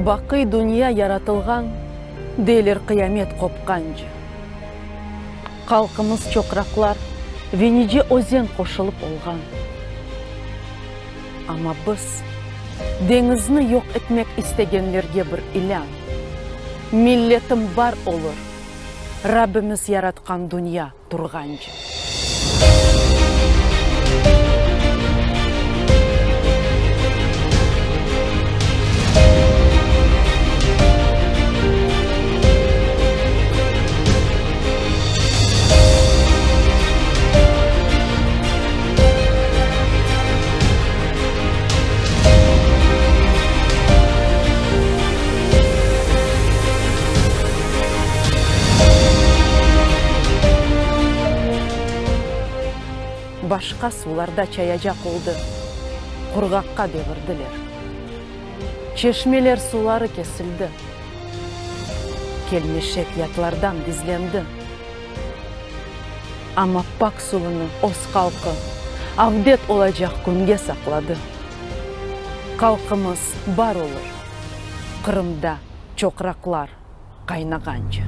Бақый дүния яратылған, дейлер қиямет қопқанжы. Қалқымыз чоқрақлар, венеже өзен қошылып олған. Ама біз деңізні yok etmek istегенлерге бір илян. Миллетім бар олыр, Раббіміз яратқан дүния тұрғанжы. Башқа суларда чаяжақ олды, құрғаққа бевірділер. Чешмелер сулары кесілді, келмешек ятлардан дизленді. Ама пак суыны оз қалқы, авдет олajақ күнге сақлады. Қалқымыз бар олыр, Қырымда чоқрақлар қайнағанчы.